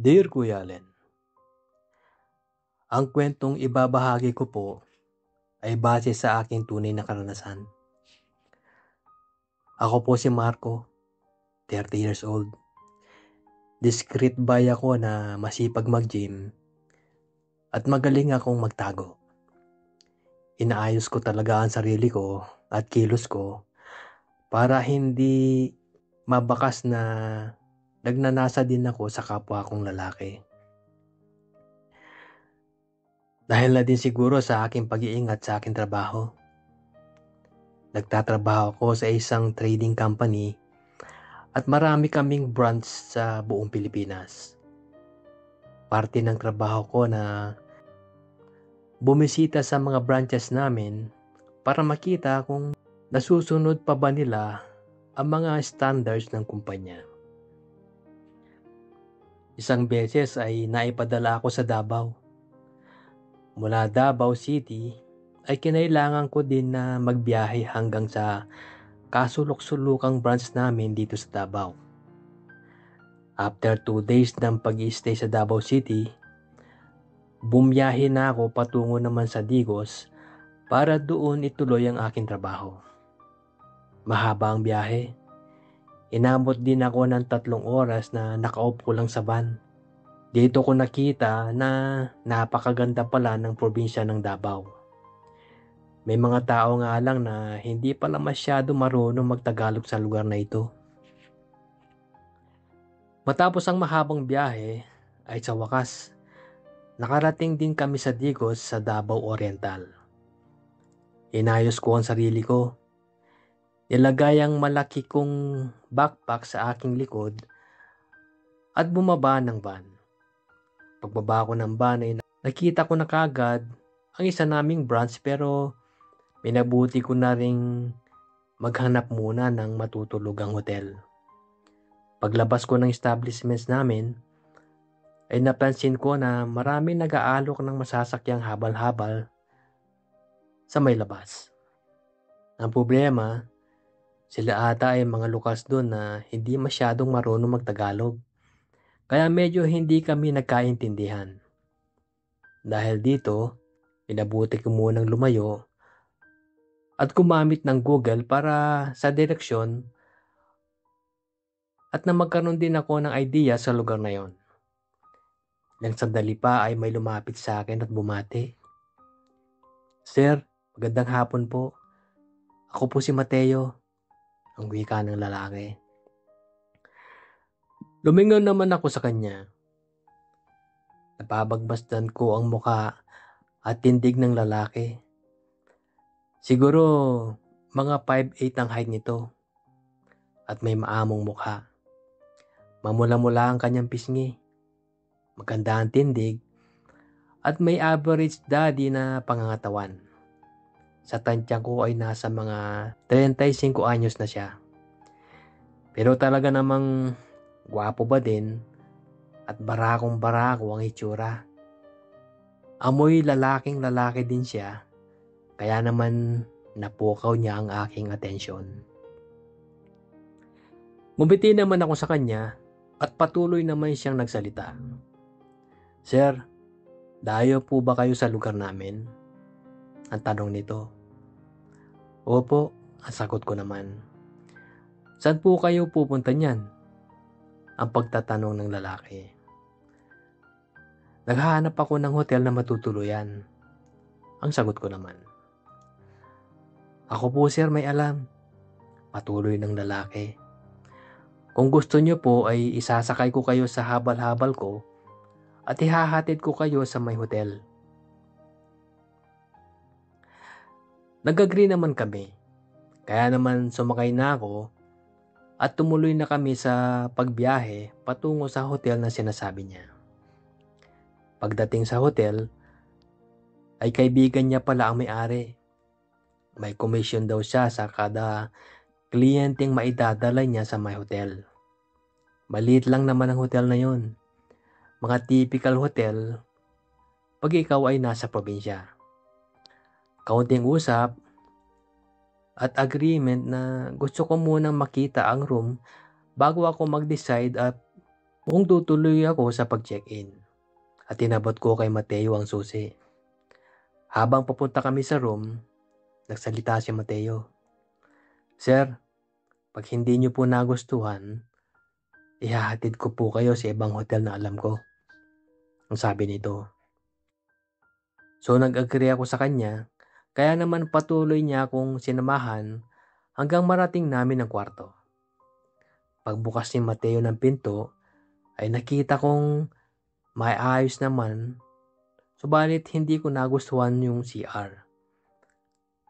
Dear Kuya Allen, ang kwentong ibabahagi ko po ay base sa aking tunay na karanasan. Ako po si Marco, 30 years old. Discreet boy ako na masipag mag-gym at magaling akong magtago. Inaayos ko talaga ang sarili ko at kilos ko para hindi mabakas na nagnanasa din ako sa kapwa kong lalaki. Dahil na din siguro sa aking pag-iingat sa aking trabaho. Nagtatrabaho ako sa isang trading company at marami kaming branch sa buong Pilipinas. Parte ng trabaho ko na bumisita sa mga branches namin para makita kung nasusunod pa ba nila ang mga standards ng kumpanya. Isang beses ay naipadala ako sa Davao. Mula Davao City ay kinailangan ko din na magbiyahe hanggang sa kasulok-sulukang branch namin dito sa Davao. After 2 days ng pag-i-stay sa Davao City, bumiyahe na ako patungo naman sa Digos para doon ituloy ang aking trabaho. Mahaba ang biyahe. Inabot din ako ng 3 oras na nakaupo lang sa van. Dito ko nakita na napakaganda pala ng probinsya ng Davao. May mga tao nga lang na hindi pala masyado marunong magtagalog sa lugar na ito. Matapos ang mahabang biyahe ay sa wakas, nakarating din kami sa Digos sa Davao Oriental. Inayos ko ang sarili ko. Nilagay ang malaki kong backpack sa aking likod at bumaba ng van. Pagbaba ko ng van ay nakita ko na kagad ang isa naming branch pero minabuti ko na ring maghanap muna ng matutulugang hotel. Paglabas ko ng establishments namin, ay napansin ko na marami nag-aalok ng masasakyang habal-habal sa may labas. Ang problema, sila ata ay mga lukas doon na hindi masyadong marunong magtagalog. Kaya medyo hindi kami nagkaintindihan. Dahil dito, pinabuti ko munang lumayo at gumamit ng Google para sa direksyon at na magkaroon din ako ng idea sa lugar na yon. Nang sandali pa ay may lumapit sa akin at bumati. Sir, magandang hapon po. Ako po si Mateo, ang wika ng lalaki. Lumingon naman ako sa kanya. Napabagbasdan ko ang muka at tindig ng lalaki. Siguro mga 5'8" ang height nito at may maamong mukha. Mamula-mula ang kanyang pisngi. Maganda ang tindig at may average daddy na pangangatawan. Sa tansya ko ay nasa mga 35 anyos na siya. Pero talaga namang gwapo ba din at barakong-barako ang itsura. Amoy lalaking lalaki din siya, kaya naman napukaw niya ang aking atensyon. Ngumiti naman ako sa kanya at patuloy naman siyang nagsalita. Sir, dayo po ba kayo sa lugar namin? Ang tanong nito. Opo, ang sagot ko naman. Saan po kayo pupunta niyan? Ang pagtatanong ng lalaki. Naghahanap ako ng hotel na matutuluyan. Ang sagot ko naman. Ako po sir may alam. Patuloy ng lalaki. Kung gusto niyo po ay isasakay ko kayo sa habal-habal ko at ihahatid ko kayo sa may hotel. Nag-agree naman kami. Kaya naman sumakay na ako at tumuloy na kami sa pagbiyahe patungo sa hotel na sinasabi niya. Pagdating sa hotel, ay kaibigan niya pala ang may-ari. May commission daw siya sa kada kliyenteng maidadala niya sa may hotel. Maliit lang naman ang hotel na yon. Mga typical hotel pag ikaw ay nasa probinsya. Kaunting usap at agreement na gusto ko munang makita ang room bago ako mag-decide at Mukhang tutuloy ako sa pag-check-in at tinabot ko kay Mateo ang susi. Habang papunta kami sa room, nagsalita si Mateo. Sir, pag hindi niyo po nagustuhan, ihahatid ko po kayo sa ibang hotel na alam ko. Ang sabi nito. So nag-agree ako sa kanya, kaya naman patuloy niya akong sinamahan hanggang marating namin ang kwarto. Pagbukas ni Mateo ng pinto, ay nakita kong may ayos naman, subalit hindi ko nagustuhan yung CR.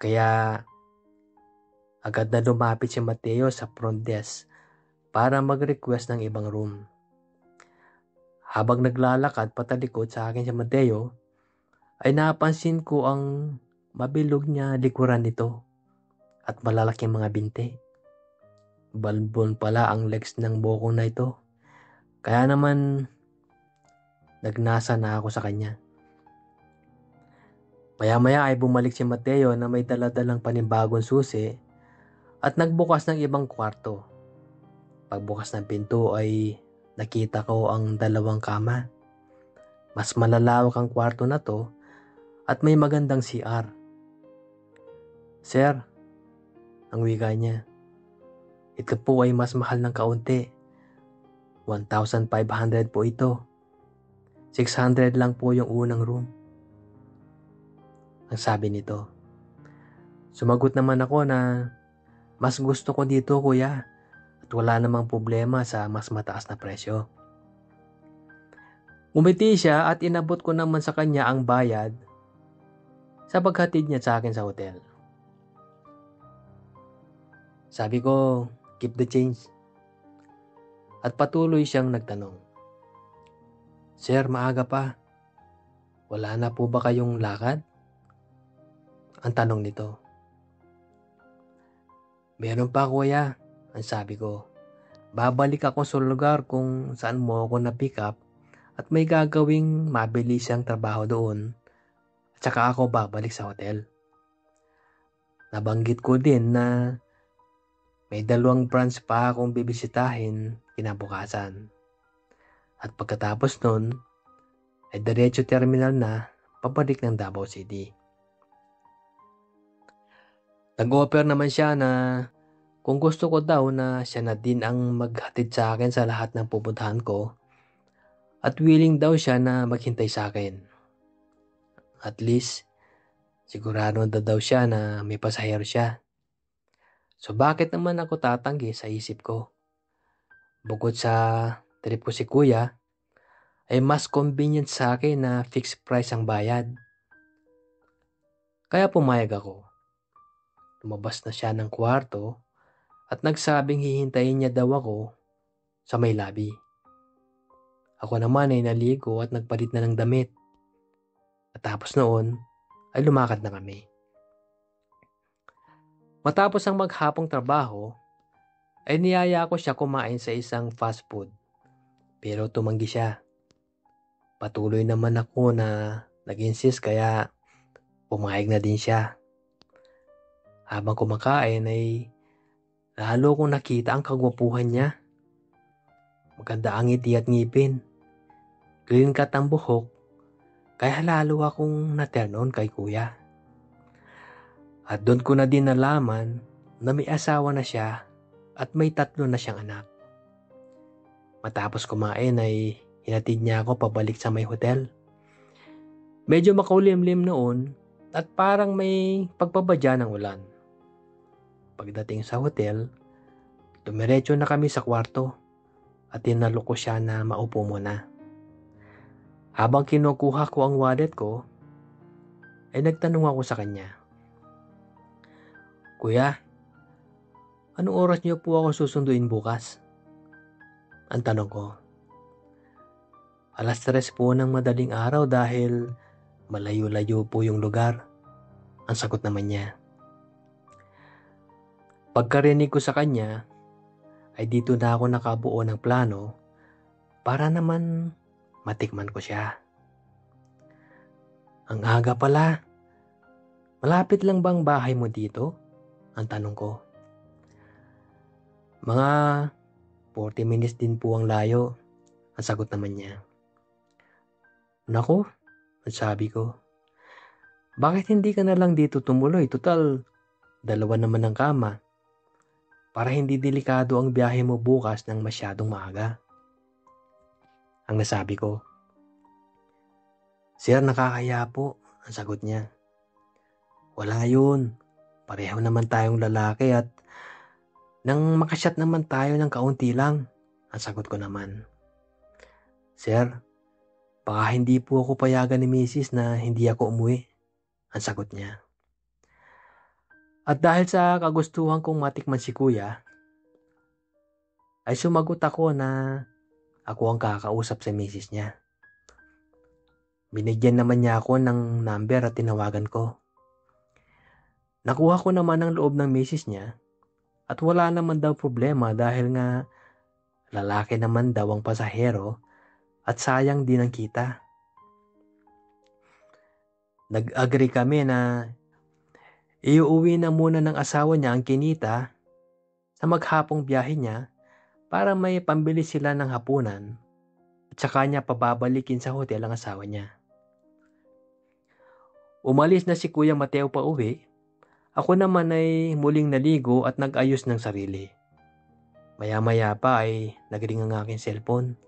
Kaya agad na lumapit si Mateo sa front desk para mag-request ng ibang room. Habang naglalakad patalikod sa akin si Mateo, ay napansin ko ang mabilog niya likuran nito at malalaking mga binti. Balbon pala ang legs ng bokong na ito. Kaya naman nagnasa na ako sa kanya. Maya-maya ay bumalik si Mateo na may daladalang panibagong susi at nagbukas ng ibang kwarto. Pagbukas ng pinto ay nakita ko ang dalawang kama. Mas malalawak ang kwarto na to at may magandang CR. Sir, ang wika niya, ito po ay mas mahal ng kaunti. 1,500 po ito. 600 lang po yung unang room. Ang sabi nito. Sumagot naman ako na mas gusto ko dito kuya at wala namang problema sa mas mataas na presyo. Umiti siya at inabot ko naman sa kanya ang bayad sa paghatid niya sa akin sa hotel. Sabi ko, keep the change. At patuloy siyang nagtanong. Sir, maaga pa. Wala na po ba kayong lakad? Ang tanong nito. Meron pa kuya, ang sabi ko. Babalik ako sa lugar kung saan mo ako na-pick up at may gagawing mabilis ang trabaho doon at saka ako babalik sa hotel. Nabanggit ko din na may 2 branch pa akong bibisitahin kinabukasan. At pagkatapos nun, ay diretso terminal na pabalik ng Davao City. Nag-offer naman siya na kung gusto ko daw na siya na din ang maghatid sa akin sa lahat ng pupuntahan ko at willing daw siya na maghintay sa akin. At least, sigurado na daw siya na may pasahero siya. So bakit naman ako tatanggi sa isip ko? Bukod sa trip ko si kuya, ay mas convenient sa akin na fixed price ang bayad. Kaya pumayag ako. Lumabas na siya ng kwarto at nagsabing hihintayin niya daw ako sa may lobby. Ako naman ay naligo at nagpalit na ng damit. At tapos noon ay lumakad na kami. Matapos ang maghapong trabaho, ay niyaya ko siya kumain sa isang fast food. Pero tumanggi siya. Patuloy naman ako na nag-insist kaya pumayag na din siya. Habang kumakain ay lalo kong nakita ang kagwapuhan niya. Maganda ang ngiti at ngipin. Clean cut ang buhok, kaya lalo akong na-turn on kay kuya. At doon ko na din nalaman na may asawa na siya at may 3 na siyang anak. Matapos kumain ay hinatid niya ako pabalik sa may hotel. Medyo makulimlim noon at parang may pagpabadya ng ulan. Pagdating sa hotel, dumiretso na kami sa kwarto at tinalo ko siya na maupo muna. Habang kinukuha ko ang wallet ko, ay nagtanong ako sa kanya. Kuya, anong oras niyo po ako susunduin bukas? Ang tanong ko. 3:00 po ng madaling araw dahil malayo-layo po yung lugar. Ang sagot naman niya. Pagkarinig ko sa kanya, ay dito na ako nakabuo ng plano para naman matikman ko siya. Ang aga pala. Malapit lang bang bahay mo dito? Ang tanong ko. Mga 40 minutes din po ang layo. Ang sagot naman niya. Naku, ang sabi ko. Bakit hindi ka na lang dito tumuloy? Total, dalawa naman ang kama. Para hindi delikado ang biyahe mo bukas ng masyadong maaga. Ang nasabi ko. Sir, nakakaya po. Ang sagot niya. Wala yun. Pareho naman tayong lalaki at nang makasyat naman tayo ng kaunti lang. Ang sagot ko naman. Sir, baka hindi po ako payagan ni Mrs. na hindi ako umuwi. Ang sagot niya. At dahil sa kagustuhan kong matikman si kuya, ay sumagot ako na ako ang kakausap sa Mrs. niya. Binigyan naman niya ako ng number at tinawagan ko. Nakuha ko naman ang loob ng Mrs. niya at wala naman daw problema dahil nga lalaki naman daw ang pasahero at sayang din ang kita. Nag-agree kami na iuwi na muna ng asawa niya ang kinita sa maghapong biyahe niya para may pambili sila ng hapunan at saka niya pababalikin sa hotel ang asawa niya. Umalis na si Kuya Mateo pa uwi, ako naman ay muling naligo at nag-ayos ng sarili. Maya-maya pa ay nagring ang aking cellphone.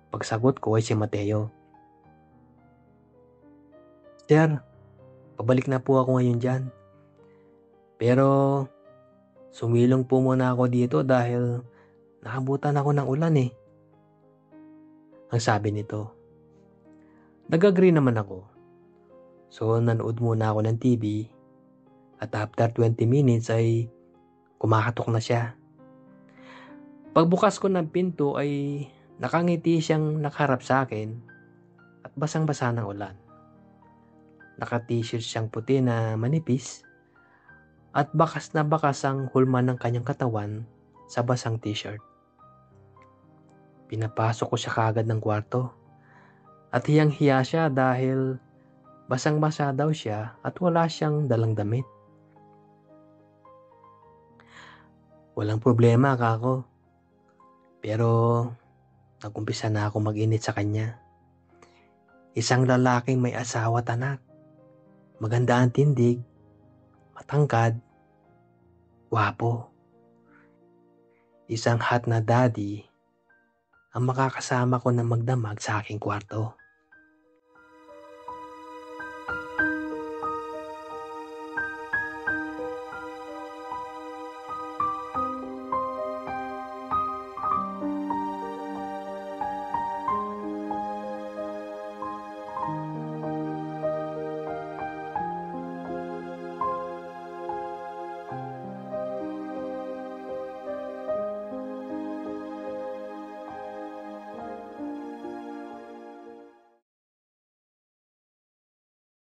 Pagsagot ko ay si Mateo. Sir, pabalik na po ako ngayon dyan. Pero sumilong po muna ako dito dahil nakabutan ako ng ulan eh. Ang sabi nito. Nag-agree naman ako. So nanood muna ako ng TV at after 20 minutes ay kumakatok na siya. Pagbukas ko ng pinto ay nakangiti siyang nakaharap sa akin at basang-basa ng ulan. Naka-t-shirt siyang puti na manipis at bakas na bakas ang hulma ng kanyang katawan sa basang t-shirt. Pinapasok ko siya kaagad ng kwarto at hiyang-hiya siya dahil basang-basa daw siya at wala siyang dalang damit. Walang problema, kako. Pero nagumpisa na ako mag-init sa kanya. Isang lalaking may asawa at anak. Maganda ang tindig, matangkad, gwapo. Isang hot na daddy ang makakasama ko na magdamag sa aking kwarto.